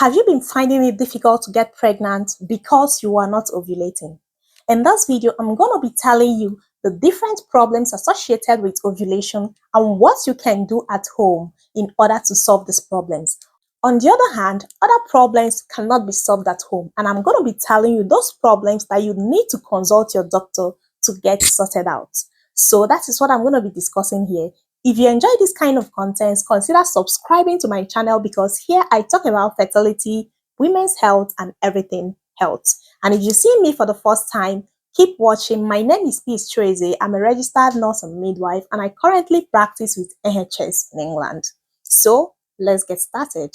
Have you been finding it difficult to get pregnant because you are not ovulating? In this video, I'm going to be telling you the different problems associated with ovulation and what you can do at home in order to solve these problems. On the other hand, other problems cannot be solved at home, and I'm going to be telling you those problems that you need to consult your doctor to get sorted out. So that is what I'm going to be discussing here. If you enjoy this kind of content, consider subscribing to my channel because here I talk about fertility, women's health, and everything health. And if you see me for the first time, keep watching. My name is Peace Tracy. I'm a registered nurse and midwife, and I currently practice with NHS in England. So let's get started.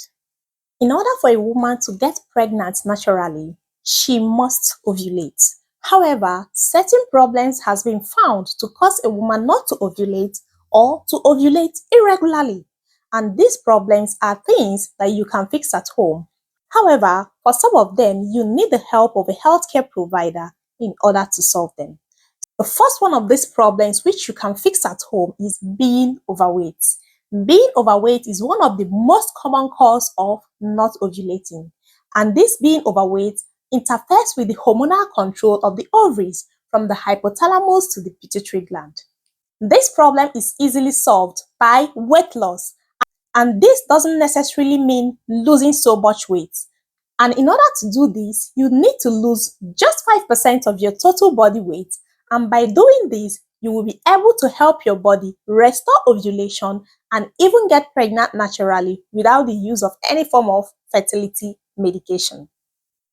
In order for a woman to get pregnant naturally, she must ovulate. However, certain problems has been found to cause a woman not to ovulate or to ovulate irregularly. And these problems are things that you can fix at home. However, for some of them, you need the help of a healthcare provider in order to solve them. The first one of these problems which you can fix at home is being overweight. Being overweight is one of the most common cause of not ovulating. And this being overweight interferes with the hormonal control of the ovaries from the hypothalamus to the pituitary gland. This problem is easily solved by weight loss. And this doesn't necessarily mean losing so much weight. And in order to do this, you need to lose just 5% of your total body weight. And by doing this, you will be able to help your body restore ovulation and even get pregnant naturally without the use of any form of fertility medication.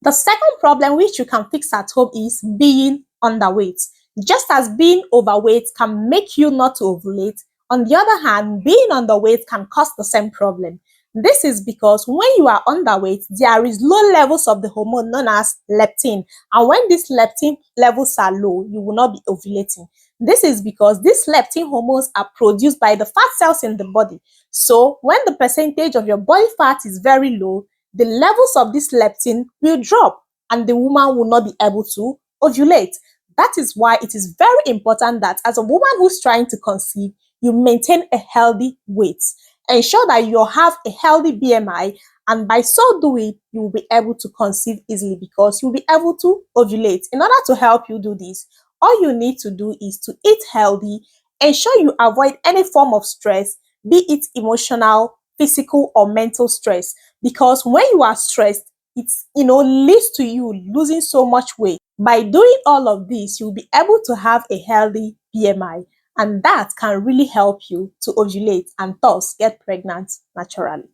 The second problem which you can fix at home is being underweight. Just as being overweight can make you not to ovulate, on the other hand, being underweight can cause the same problem. This is because when you are underweight, there is low levels of the hormone known as leptin. And when these leptin levels are low, you will not be ovulating. This is because these leptin hormones are produced by the fat cells in the body. So when the percentage of your body fat is very low, the levels of this leptin will drop and the woman will not be able to ovulate. That is why it is very important that as a woman who's trying to conceive, you maintain a healthy weight. Ensure that you have a healthy BMI, and by so doing, you will be able to conceive easily because you'll be able to ovulate. In order to help you do this, all you need to do is to eat healthy, ensure you avoid any form of stress, be it emotional, physical, or mental stress. Because when you are stressed, it leads to you losing so much weight. By doing all of this, you'll be able to have a healthy BMI. And that can really help you to ovulate and thus get pregnant naturally.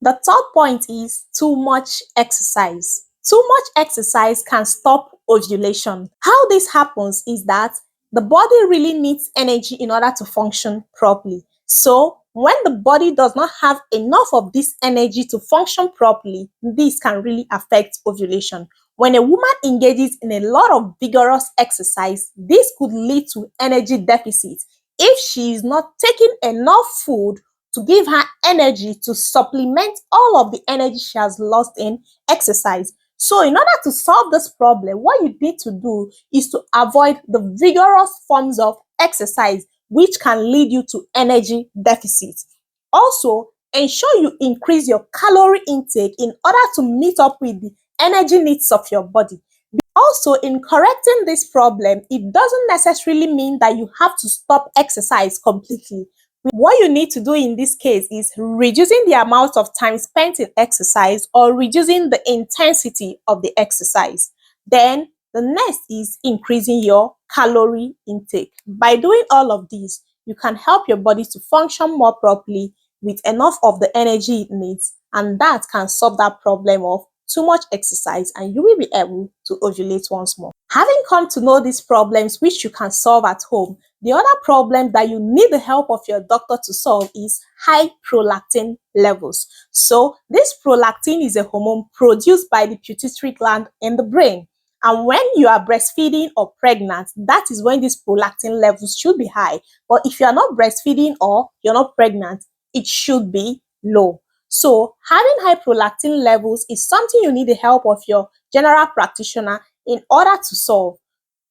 The third point is too much exercise. Too much exercise can stop ovulation. How this happens is that the body really needs energy in order to function properly. So when the body does not have enough of this energy to function properly, this can really affect ovulation. When a woman engages in a lot of vigorous exercise, this could lead to energy deficit if she is not taking enough food to give her energy to supplement all of the energy she has lost in exercise. So in order to solve this problem, what you need to do is to avoid the vigorous forms of exercise which can lead you to energy deficit. Also, ensure you increase your calorie intake in order to meet up with the energy needs of your body. Also, in correcting this problem, it doesn't necessarily mean that you have to stop exercise completely. What you need to do in this case is reducing the amount of time spent in exercise or reducing the intensity of the exercise. Then the next is increasing your calorie intake. By doing all of these, you can help your body to function more properly with enough of the energy it needs, and that can solve that problem of too much exercise, and you will be able to ovulate once more. Having come to know these problems which you can solve at home, the other problem that you need the help of your doctor to solve is high prolactin levels. So this prolactin is a hormone produced by the pituitary gland in the brain. And when you are breastfeeding or pregnant, that is when these prolactin levels should be high. But if you are not breastfeeding or you're not pregnant, it should be low. So having high prolactin levels is something you need the help of your general practitioner in order to solve.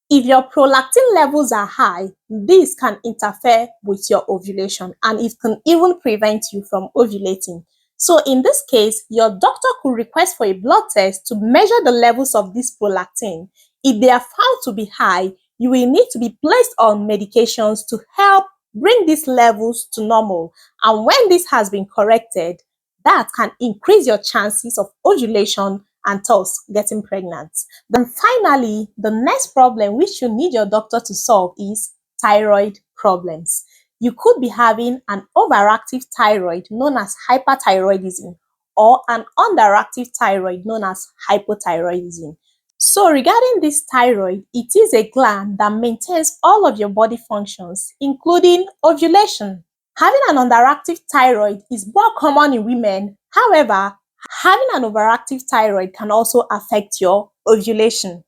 If your prolactin levels are high, this can interfere with your ovulation and it can even prevent you from ovulating. So in this case, your doctor could request for a blood test to measure the levels of this prolactin. If they are found to be high, you will need to be placed on medications to help bring these levels to normal. And when this has been corrected, that can increase your chances of ovulation and thus getting pregnant. Then finally, the next problem which you need your doctor to solve is thyroid problems. You could be having an overactive thyroid known as hyperthyroidism or an underactive thyroid known as hypothyroidism. So regarding this thyroid, it is a gland that maintains all of your body functions, including ovulation. Having an underactive thyroid is more common in women. However, having an overactive thyroid can also affect your ovulation.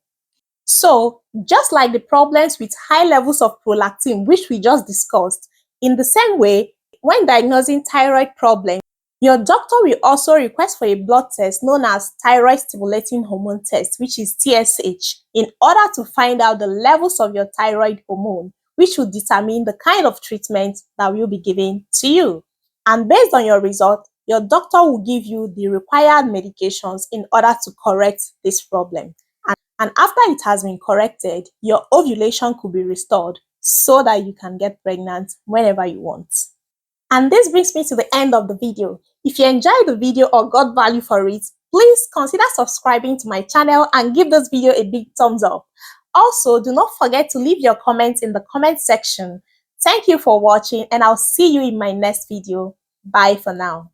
So, just like the problems with high levels of prolactin, which we just discussed, in the same way, when diagnosing thyroid problems, your doctor will also request for a blood test known as thyroid stimulating hormone test, which is TSH, in order to find out the levels of your thyroid hormone, which will determine the kind of treatment that will be given to you. And based on your result, your doctor will give you the required medications in order to correct this problem. And after it has been corrected, your ovulation could be restored so that you can get pregnant whenever you want. And this brings me to the end of the video. If you enjoyed the video or got value for it, please consider subscribing to my channel and give this video a big thumbs up. Also, do not forget to leave your comments in the comment section. Thank you for watching, and I'll see you in my next video. Bye for now.